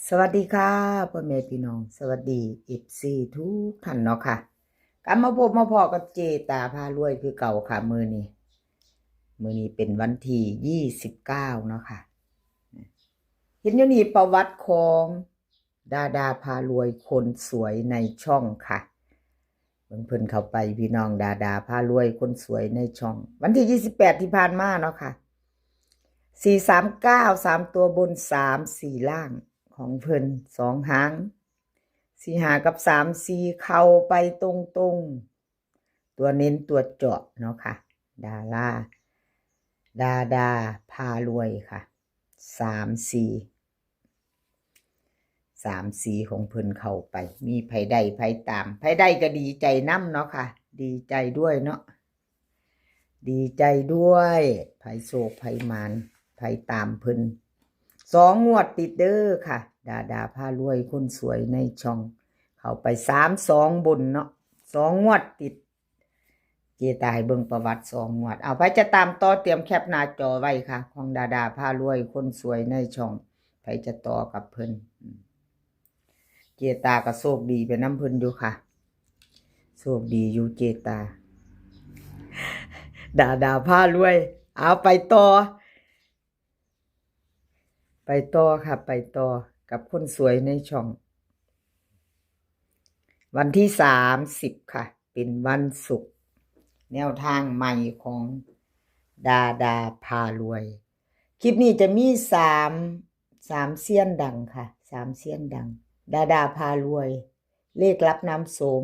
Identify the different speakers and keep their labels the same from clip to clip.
Speaker 1: สวัสดีค่ะพ่อแม่พี่น้องสวัสดีFCทุกท่านเนาะค่ะกลับมาพบมาพอกับเจตาพารวยคือเก่าค่ะมื้อนี้เป็นวันที่29เนาะค่ะเห็นอยู่นี่ประวัติของดาพารวยคนสวยในช่องค่ะเพิ่นเข้าไปพี่น้องดาพารวยคนสวยในช่องวันที่28ที่ผ่านมาเนาะค่ะ439 3ตัวบน3 4ล่างของเพิ่น2หาง4 5กับ3 4เข้าไปตรงๆตัวเน้นตัวเจาะเนาะค่ะดาพารวยค่ะ3 4ของเพิ่นเข้าไปมีไผได้ไผตามไผได้ก็ดีใจนำเนาะค่ะดีใจด้วยเนาะดีใจด้วยไผโศกไผมานไผตามเพิ่น2 งวดติดเด้อค่ะดาพารวยคนสวยในช่องเข้าไป3-2บนเนาะ2 งวดติดเจตายเบิ่งประวัติ2 งวดเอาไปจะตามต่อเตรียมแคปหน้าจอไว้ค่ะของดาพารวยคนสวยในช่องไปจะต่อกับเพิ่นเจตาก็โชคดีไปน้ำเพิ่นอยู่ค่ะโชคดีอยู่เจตาดาพารวยเอาไปต่อค่ะไปต่อกับคนสวยในช่องวันที่30ค่ะเป็นวันศุกร์แนวทางใหม่ของดาพารวยคลิปนี้จะมีสามเซียนดังค่ะ3เซียนดังดาพารวยเลขลับน้ำโสม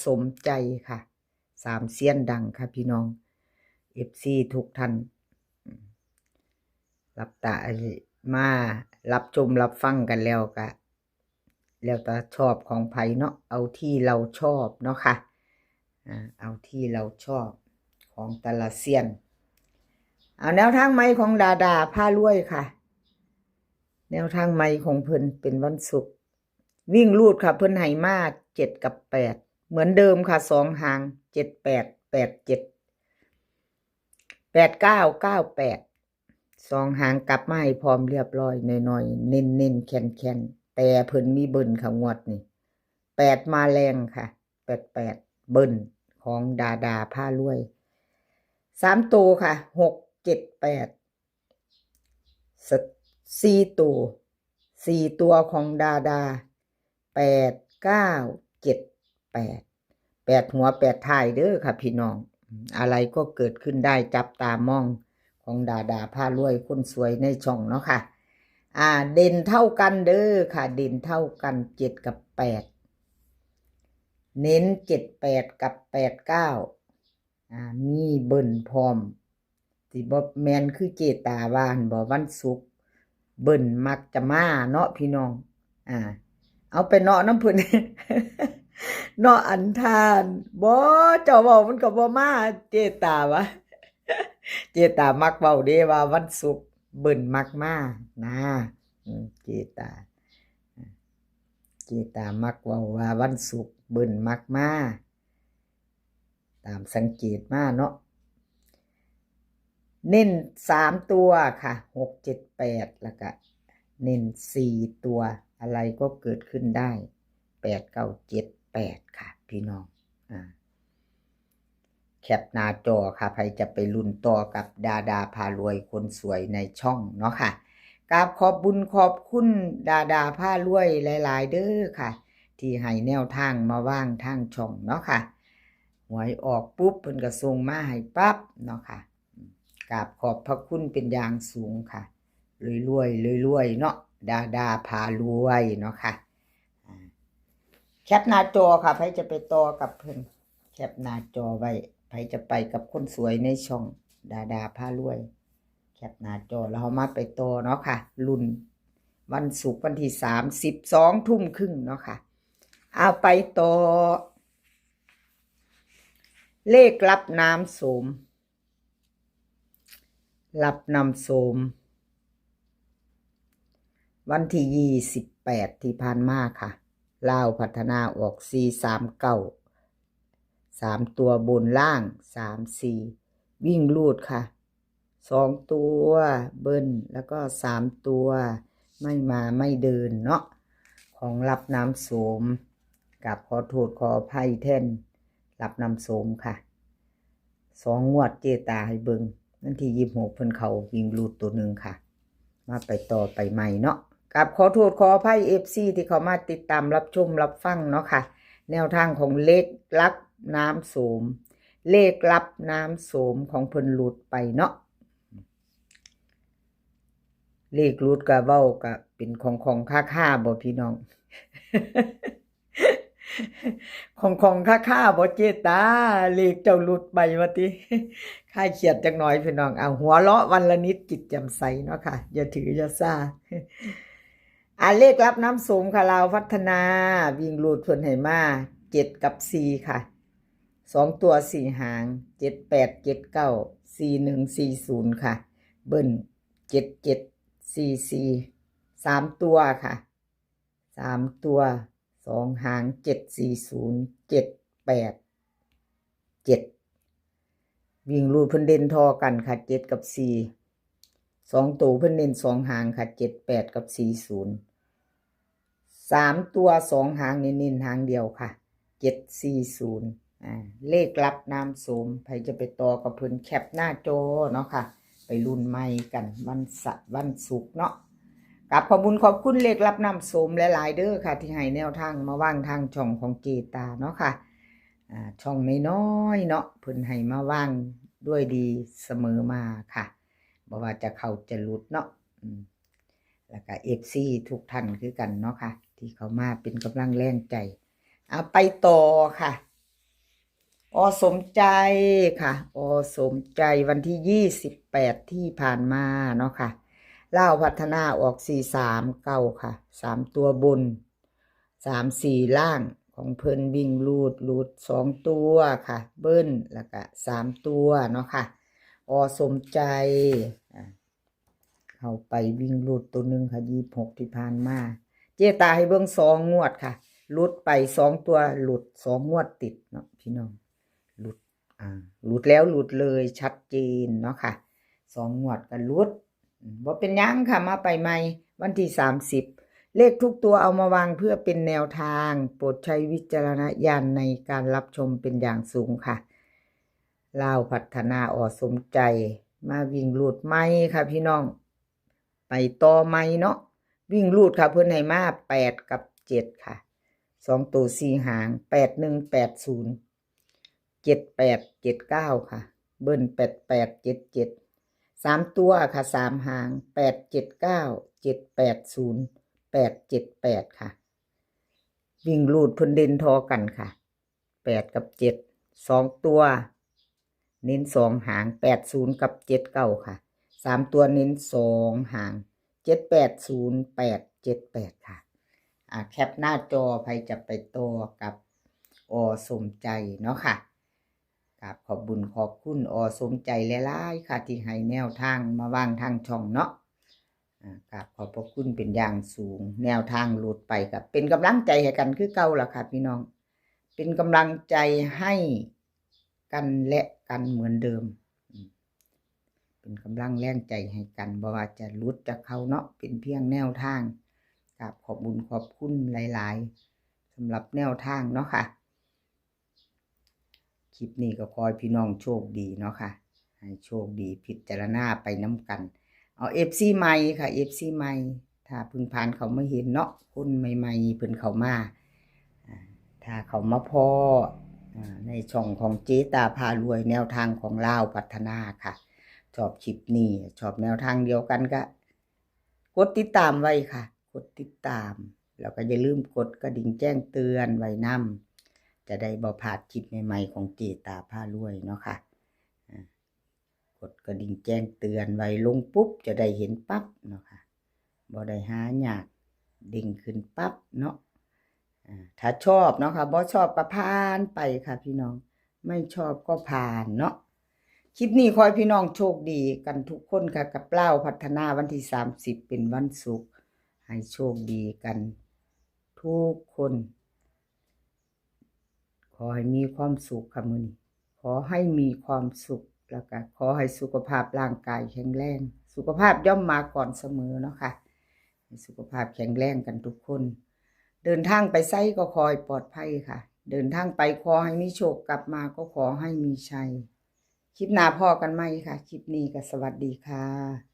Speaker 1: สมใจค่ะ3เซียนดังค่ะพี่น้อง FC ทุกท่านรับตามารับชมรับฟังกันแล้วก็แล้วแต่ชอบของไผเนาะเอาที่เราชอบเนาะค่ะเอาที่เราชอบของแต่ละเซียนเอาแนวทางใหม่ของดาพารวยค่ะแนวทางใหม่ของเพิ่นเป็นวันศุกร์วิ่งรูดค่ะเพิ่นให้มา7กับ8เหมือนเดิมค่ะ2หาง7 8 8 7 8 9 9 8 2หางกลับมาให้พร้อมเรียบร้อยน้อยๆเน้นๆแข็งๆแต่เพิ่นมีเบิ่นค่ะงวดนี่8มาแรงค่ะ88เบิ่นของดาพารวย3ตัวค่ะ6 7 8 4ตัวของดา8 9 7 8หัว8ท้ายเด้อค่ะพี่น้องอะไรก็เกิดขึ้นได้จับตามองของดาพารวยคนสวยในช่องเนาะค่ะเด่นเท่ากันเด้อค่ะเด่นเท่ากัน7กับ8เน้น7 8กับ8 9มีเบิ่นพร้อมสิบ่แม่นคือเจตาว่าหั่นบ่วันศุกร์เบิ่นมักจะมาเนาะพี่น้องเอาไปเนาะน้ำเพิ่น เนาะอันทานบ่เจ้าเว้ามันก็บ่มาเจตาวะเจตามักเว้าเด้ว่าวันศุกร์เบิ่นมักมานะเจตามักเว้าว่าวันศุกร์เบิ่นมักมาตามสังเกตมาเนาะเน้น3ตัวค่ะ6 7 8แล้วก็เน้น4ตัวอะไรก็เกิดขึ้นได้8 9 7 8ค่ะพี่น้องแคปหน้าจอค่ะใครจะไปลุ้นต่อกับดาพารวยคนสวยในช่องเนาะค่ะกราบขอบบุญขอบคุณดาพารวยหลายๆเด้อค่ะที่ให้แนวทางมาว่างทางช่องเนาะค่ะหวยออกปุ๊บเพิ่นก็ส่งมาให้ปั๊บเนาะค่ะกราบขอบพระคุณเป็นอย่างสูงค่ะรวยเนาะดาพารวยเนาะค่ะแคปหน้าจอค่ะใครจะไปต่อกับเพิ่นแคปหน้าจอไว้ใครจะไปกับคนสวยในช่องดาพารวยแคปหน้าจอแล้วมาไปต่อเนาะค่ะรุ่นวันศุกร์วันที่32 ทุ่มครึ่งเนาะค่ะเอาไปต่อเลขรับน้ำโสมรับนำโสมวันที่28ที่ผ่านมาค่ะลาวพัฒนาออก439 3ตัวบนล่าง3 4วิ่งรูดค่ะ2ตัวเบิ้ลแล้วก็3ตัว ไม่มาไม่เดินเนาะของรับน้ำโสมกับขอโทษขออภัยแท่นรับน้ำโสมค่ะ2 งวดเจตาให้เบิงนั่นที่26เพิ่นเขาวิ่งรูดตัวหนึ่งค่ะมาไปต่อไปใหม่เนาะกับขอโทษขออภัย FC ที่เขามาติดตามรับชมรับฟังเนาะค่ะแนวทางของเลขลับน้ำโสมเลขลับน้ำโสมของเพิ่นหลุดไปเนาะเลขหลุดก็เว้าก็เป็นของค่าบ่พี่น้อง ของค่าบ่เจตาเลขเจ้าหลุดไปว่าติ ค่ายเขียดจักหน่อยพี่น้องเอาหัวเราะวันละนิดจิตแจ่มใสเนาะค่ะอย่าถืออย่าซ่า เลขรับน้ำโสมค่ะลาวพัฒนาวิ่งรูดเพิ่นให้มา7กับ4ค่ะ2ตัว4หาง78 79 4140ค่ะเบิ้ล7744 3ตัวค่ะ3ตัว2หาง740 787วิ่งรูดเพิ่นเด่นทอกันค่ะ7กับ4 2ตัวเพิ่นเน้น2หางค่ะ78กับ40 3ตัว2หางเน้นหางเดียวค่ะ740เลขลับน้ำโสมใครจะไปต่อกับเพิ่นแคปหน้าจอเนาะค่ะไปรุ่นใหม่กันวันศุกร์เนาะกับขอบคุณเลขลับน้ำโสมหลายๆเด้อค่ะที่ให้แนวทางมาว่างทางช่องของเจตาเนาะค่ะช่องน้อยๆเนาะเพิ่นให้มาว่างด้วยดีเสมอมาค่ะบ่ว่าจะเข้าจะหลุดเนาะแล้วก็ FC ทุกท่านคือกันเนาะค่ะที่เขามาเป็นกำลังแรงใจไปต่อค่ะสมใจค่ะสมใจวันที่28ที่ผ่านมาเนาะค่ะลาวพัฒนาออก439ค่ะ3ตัวบน34ล่างของเพิ่นวิ่งรูด2ตัวค่ะเบิ้ลแล้วก็3ตัวเนาะค่ะสมใจเข้าไปวิ่งรูดตัวหนึ่งค่ะ26ที่ผ่านมาเจตาให้เบิ่ง2 งวดค่ะหลุดไป2ตัวหลุด2 งวดติดเนาะพี่น้องหลุดแล้วหลุดเลยชัดเจนเนาะค่ะ2 งวดก็หลุดบ่เป็นหยังค่ะมาไปใหม่วันที่30เลขทุกตัวเอามาวางเพื่อเป็นแนวทางโปรดใช้วิจารณญาณในการรับชมเป็นอย่างสูงค่ะลาวพัฒนาสมใจมาวิ่งรูดใหม่ค่ะพี่น้องไปต่อใหม่เนาะวิ่งรูดค่ะเพิ่นให้มา8กับ7ค่ะ2ตัว4หาง8180 7879ค่ะเบิ้ล8877 3ตัวค่ะ3หาง879 780 878ค่ะวิ่งรูดเพิ่นเด่นทอกันค่ะ8กับ7 2ตัวเน้น2หาง80กับ79ค่ะ3ตัวเน้น2หาง780 878ค่ะแคปหน้าจอใครจะไปต่อกับสมใจเนาะค่ะกับขอบคุณสมใจหลายๆค่ะที่ให้แนวทางมาว่างทางช่องเนาะกับขอบพระคุณเป็นอย่างสูงแนวทางหลุดไปกับเป็นกำลังใจให้กันคือเก่าล่ะค่ะพี่น้องเป็นกำลังใจให้กันและกันเหมือนเดิมเป็นกำลังแรงใจให้กันบ่ว่าจะหลุดจะเข้าเนาะเป็นเพียงแนวทางกับขอบคุณหลายๆสำหรับแนวทางเนาะค่ะคลิปนี้ก็ขอให้พี่น้องโชคดีเนาะค่ะให้โชคดีพิจารณาไปน้ำกันFC ใหม่ค่ะ FC ใหม่ถ้าเพิ่งผ่านเขามาเห็นเนาะคนใหม่ๆเพิ่นเข้ามาถ้าเขามาพอในช่องของเจตาพารวยแนวทางของลาวพัฒนาค่ะชอบคลิปนี้ชอบแนวทางเดียวกันก็กดติดตามไว้ค่ะกดติดตามแล้วก็อย่าลืมกดกระดิ่งแจ้งเตือนไว้นำจะได้บ่พลาดคลิปใหม่ๆของเจตาพารวยเนาะค่ะกดกระดิ่งแจ้งเตือนไว้ลงปุ๊บจะได้เห็นปั๊บเนาะค่ะบ่ได้หายากดิ่งขึ้นปั๊บเนาะถ้าชอบเนาะค่ะบ่ชอบก็ผ่านไปค่ะพี่น้องไม่ชอบก็ผ่านเนาะคลิปนี้ขอให้พี่น้องโชคดีกันทุกคนค่ะกับลาวพัฒนาวันที่30เป็นวันศุกร์ให้โชคดีกันทุกคนขอให้มีความสุขค่ะมื้อนี้ขอให้มีความสุขแล้วก็ขอให้สุขภาพร่างกายแข็งแรงสุขภาพย่อมมาก่อนเสมอเนาะค่ะ สุขภาพแข็งแรงกันทุกคน เดินทางไปไสก็ขอให้ปลอดภัยค่ะ เดินทางไปขอให้มีโชคกลับมาก็ขอให้มีชัย คลิปหน้าพ่อกันไหมค่ะ คลิปนี้ก็สวัสดีค่ะ